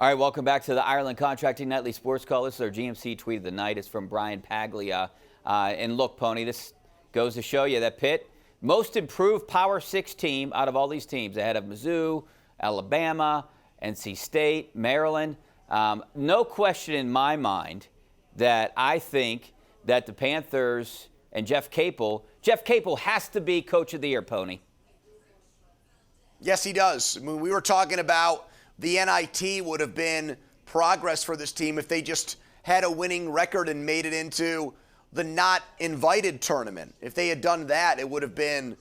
All right, welcome back to the Ireland Contracting Nightly Sports Call. This is our GMC tweet of the night. It's from Brian Paglia. And look, Pony, this goes to show you that Pitt, most improved Power 6 team out of all these teams, ahead of Mizzou, Alabama, NC State, Maryland. No question in my mind that I think that the Panthers and Jeff Capel has to be Coach of the Year, Pony. Yes, he does. I mean, we were talking about the NIT would have been progress for this team if they just had a winning record and made it into the not invited tournament. If they had done that, it would have been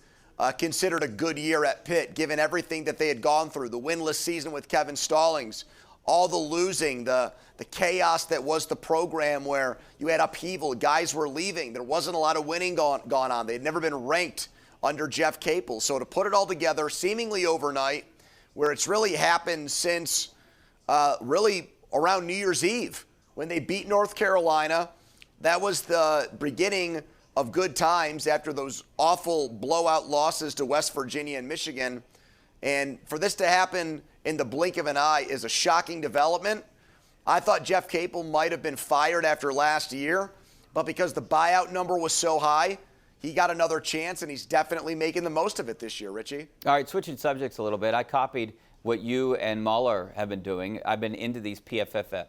considered a good year at Pitt, given everything that they had gone through, the winless season with Kevin Stallings, all the losing, the chaos that was the program where you had upheaval, guys were leaving. There wasn't a lot of winning gone on. They had never been ranked under Jeff Capel. So to put it all together seemingly overnight, where it's really happened since really around New Year's Eve when they beat North Carolina. That was the beginning of good times after those awful blowout losses to West Virginia and Michigan. And for this to happen in the blink of an eye is a shocking development. I thought Jeff Capel might have been fired after last year, but because the buyout number was so high, he got another chance, and he's definitely making the most of it this year, Richie. All right, switching subjects a little bit. I copied what you and Mueller have been doing. I've been into these PFF,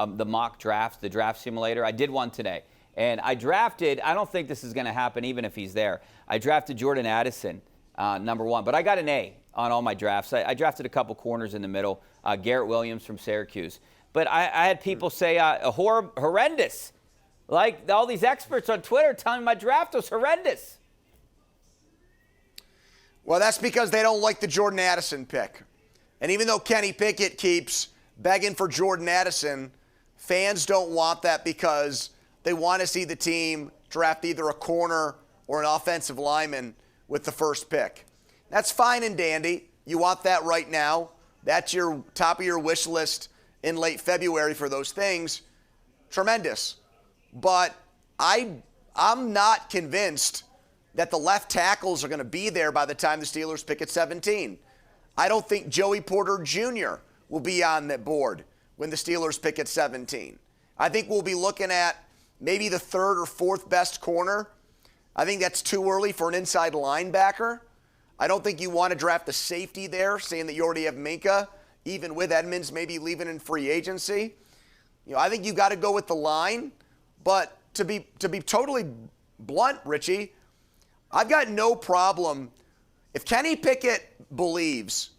the mock drafts, the draft simulator. I did one today. And I drafted, I don't think this is going to happen even if he's there. I drafted Jordan Addison, number one. But I got an A on all my drafts. I drafted a couple corners in the middle. Garrett Williams from Syracuse. But I had people say horrendous. Like all these experts on Twitter telling me my draft was horrendous. Well, that's because they don't like the Jordan Addison pick. And even though Kenny Pickett keeps begging for Jordan Addison, fans don't want that because they want to see the team draft either a corner or an offensive lineman with the first pick. That's fine and dandy. You want that right now. That's your top of your wish list in late February for those things. Tremendous. But I'm not convinced that the left tackles are going to be there by the time the Steelers pick at 17. I don't think Joey Porter Jr. will be on that board when the Steelers pick at 17. I think we'll be looking at maybe the third or fourth best corner. I think that's too early for an inside linebacker. I don't think you want to draft a safety there, saying that you already have Minkah, even with Edmonds maybe leaving in free agency. I think you got to go with the line. But to be totally blunt, Richie, I've got no problem. If Kenny Pickett believes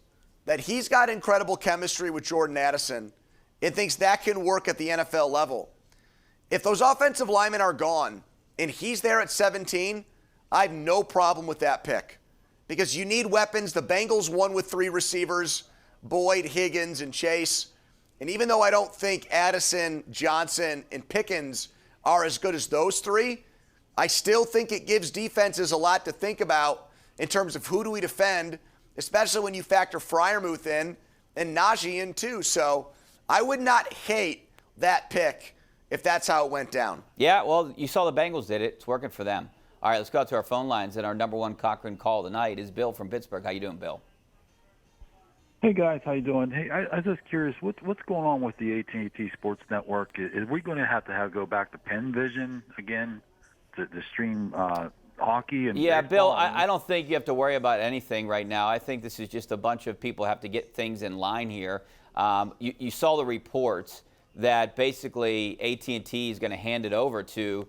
that he's got incredible chemistry with Jordan Addison and thinks that can work at the NFL level, if those offensive linemen are gone and he's there at 17, I have no problem with that pick because you need weapons. The Bengals won with 3 receivers, Boyd, Higgins, and Chase. And even though I don't think Addison, Johnson, and Pickens are as good as those 3, I still think it gives defenses a lot to think about in terms of who do we defend, especially when you factor Freiermuth in and Najee in too. So I would not hate that pick if that's how it went down. Yeah, well, you saw the Bengals did it. It's working for them. All right, let's go out to our phone lines. And our number one Cochran call tonight is Bill from Pittsburgh. How you doing, Bill? Hey guys, how you doing? Hey, I was just curious, what's going on with the AT&T Sports Network? Is we going to have go back to Penn Vision again to stream hockey? And yeah, Bill, I don't think you have to worry about anything right now. I think this is just a bunch of people have to get things in line here. You saw the reports that basically AT&T is going to hand it over to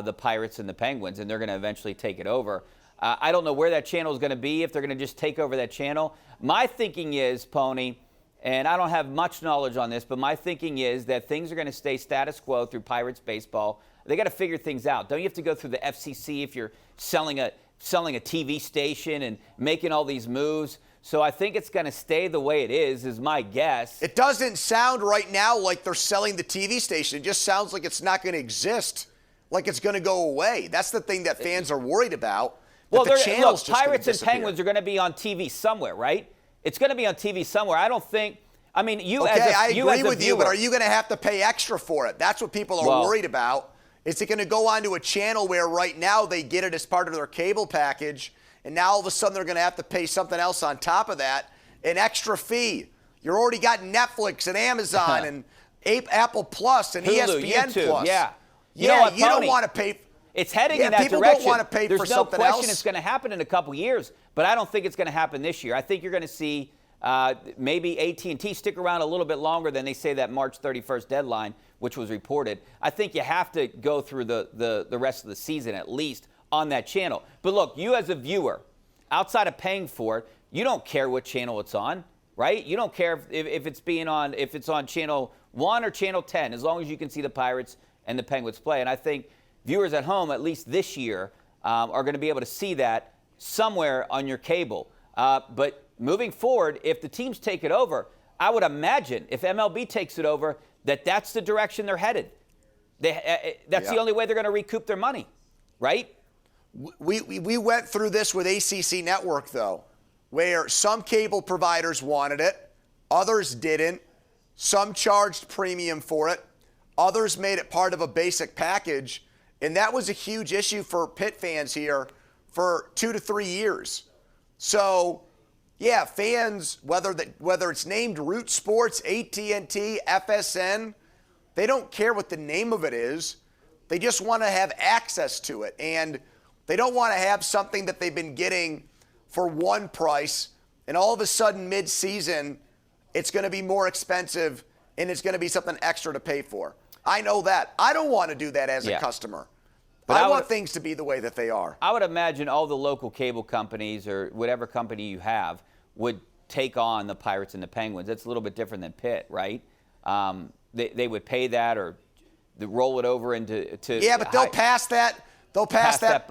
the Pirates and the Penguins, and they're going to eventually take it over. I don't know where that channel is going to be, if they're going to just take over that channel. My thinking is, Pony, and I don't have much knowledge on this, but my thinking is that things are going to stay status quo through Pirates baseball. They got to figure things out. Don't you have to go through the FCC if you're selling a TV station and making all these moves? So I think it's going to stay the way it is my guess. It doesn't sound right now like they're selling the TV station. It just sounds like it's not going to exist, like it's going to go away. That's the thing that fans are worried about. Well, look, Pirates and Penguins are going to be on TV somewhere, right? It's going to be on TV somewhere. I don't think – I mean, I agree with you, but are you going to have to pay extra for it? That's what people are worried about. Is it going to go onto a channel where right now they get it as part of their cable package, and now all of a sudden they're going to have to pay something else on top of that, an extra fee? You're already got Netflix and Amazon and Apple Plus and Hulu, ESPN YouTube, Plus. yeah. You know what, you don't Pony? want to pay. It's heading Yeah, in that people direction. don't want to pay There's for no something question else. it's going to happen in a couple years, but I don't think it's going to happen this year. I think you're going to see maybe AT&T stick around a little bit longer than they say that March 31st deadline, which was reported. I think you have to go through the rest of the season at least on that channel. But look, you as a viewer, outside of paying for it, you don't care what channel it's on, right? You don't care if it's on channel 1 or channel 10, as long as you can see the Pirates and the Penguins play. And I think viewers at home, at least this year, are going to be able to see that somewhere on your cable. But moving forward, if the teams take it over, I would imagine if MLB takes it over, that's the direction they're headed. That's the only way they're going to recoup their money, right? We went through this with ACC Network, though, where some cable providers wanted it, others didn't. Some charged premium for it. Others made it part of a basic package. And that was a huge issue for Pitt fans here for 2 to 3 years. So, yeah, fans, whether it's named Root Sports, AT&T, FSN, they don't care what the name of it is. They just want to have access to it. And they don't want to have something that they've been getting for one price, and all of a sudden mid-season, it's going to be more expensive, and it's going to be something extra to pay for. I know that. I don't want to do that as a customer. But I want things to be the way that they are. I would imagine all the local cable companies or whatever company you have would take on the Pirates and the Penguins. That's a little bit different than Pitt, right? They would pay that or roll it over into yeah, but they'll pass that. They'll pass that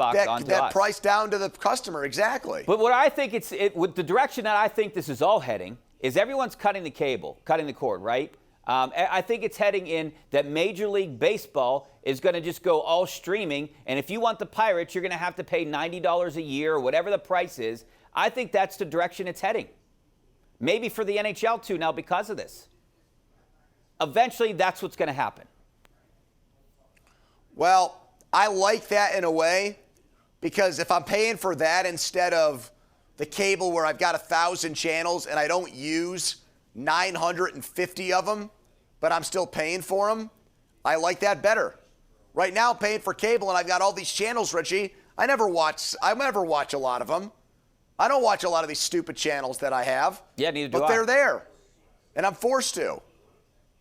price down to the customer. Exactly. But what I think with the direction that I think this is all heading is everyone's cutting the cord, right? I think it's heading in that Major League Baseball is going to just go all streaming. And if you want the Pirates, you're going to have to pay $90 a year or whatever the price is. I think that's the direction it's heading. Maybe for the NHL too now because of this. Eventually, that's what's going to happen. Well, I like that in a way because if I'm paying for that instead of the cable where I've got 1,000 channels and I don't use 950 of them, but I'm still paying for them, I like that better. Right now, I'm paying for cable and I've got all these channels, Richie. I never watch a lot of them. I don't watch a lot of these stupid channels that I have. Yeah, neither do I. But they're there, and I'm forced to.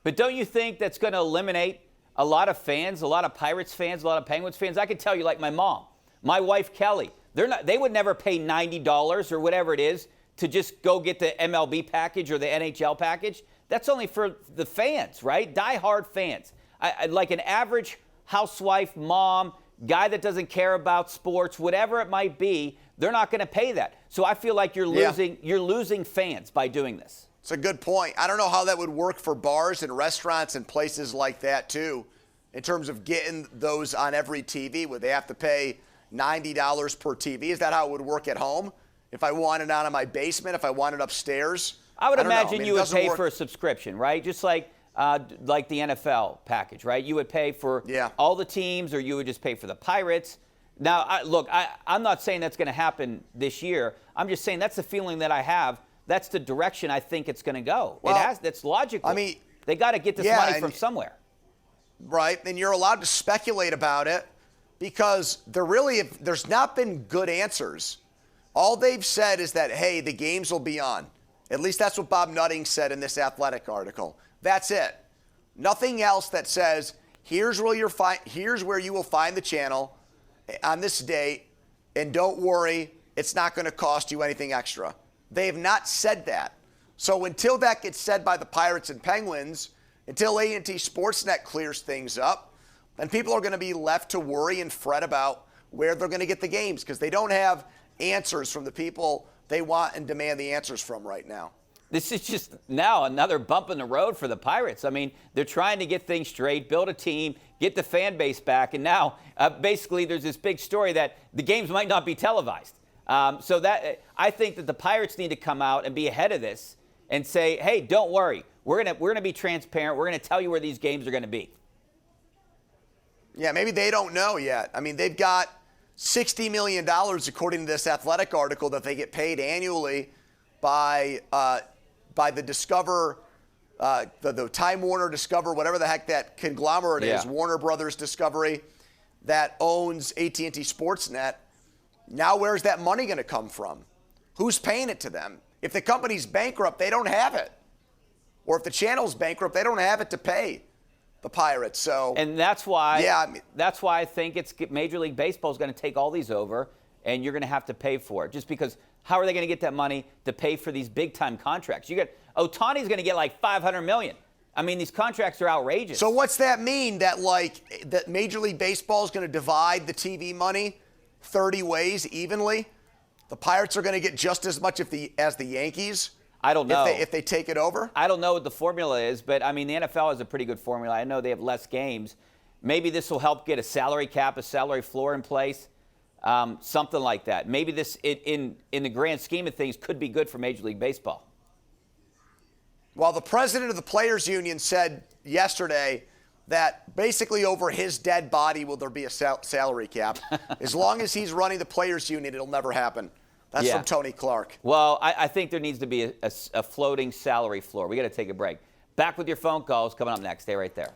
But don't you think that's going to eliminate a lot of fans, a lot of Pirates fans, a lot of Penguins fans? I can tell you, like my mom, my wife Kelly, they would never pay $90 or whatever it is to just go get the MLB package or the NHL package. That's only for the fans, right? Die-hard fans. Like an average housewife, mom, guy that doesn't care about sports, whatever it might be, they're not going to pay that. So I feel like you're losing fans by doing this. It's a good point. I don't know how that would work for bars and restaurants and places like that, too, in terms of getting those on every TV. Would they have to pay $90 per TV? Is that how it would work at home? If I want it out of my basement, if I want it upstairs? I would imagine you would pay for a subscription, right? Just like the NFL package, right? You would pay for all the teams or you would just pay for the Pirates. Now, I'm not saying that's going to happen this year. I'm just saying that's the feeling that I have. That's the direction I think it's going to go. Well, that's logical. I mean, they got to get this money from somewhere. Right, and you're allowed to speculate about it because there's not been good answers. All they've said is that, hey, the games will be on. At least that's what Bob Nutting said in this Athletic article. That's it. Nothing else that says, here's where you will find the channel on this date, and don't worry, it's not going to cost you anything extra. They have not said that. So until that gets said by the Pirates and Penguins, until A&T Sportsnet clears things up, then people are going to be left to worry and fret about where they're going to get the games because they don't have answers from the people they want and demand the answers from right now. This is just now another bump in the road for the Pirates. I mean, they're trying to get things straight, build a team, get the fan base back, and now basically there's this big story that the games might not be televised. So that I think that the Pirates need to come out and be ahead of this and say, hey, don't worry. We're gonna be transparent. We're going to tell you where these games are going to be. Yeah, maybe they don't know yet. I mean, they've got $60 million, according to this Athletic article, that they get paid annually by by the Discover, the Time Warner Discover, whatever the heck that conglomerate is, Warner Brothers Discovery, that owns AT&T Sportsnet. Now where's that money going to come from? Who's paying it to them? If the company's bankrupt, they don't have it. Or if the channel's bankrupt, they don't have it to pay the Pirates. So, and that's why, yeah, I mean, that's why I think it's Major League Baseball is going to take all these over, and you're going to have to pay for it. Just because, how are they going to get that money to pay for these big-time contracts? You get Ohtani's going to get like $500 million. I mean, these contracts are outrageous. So what's that mean? That that Major League Baseball is going to divide the TV money 30 ways evenly? The Pirates are going to get just as much as the Yankees? I don't know. If they take it over? I don't know what the formula is, but, I mean, the NFL has a pretty good formula. I know they have less games. Maybe this will help get a salary cap, a salary floor in place, something like that. Maybe this, in the grand scheme of things, could be good for Major League Baseball. Well, the president of the Players Union said yesterday that basically over his dead body will there be a salary cap. As long as he's running the Players Union, it'll never happen. That's from Tony Clark. Well, I think there needs to be a floating salary floor. We got to take a break. Back with your phone calls coming up next. Stay right there.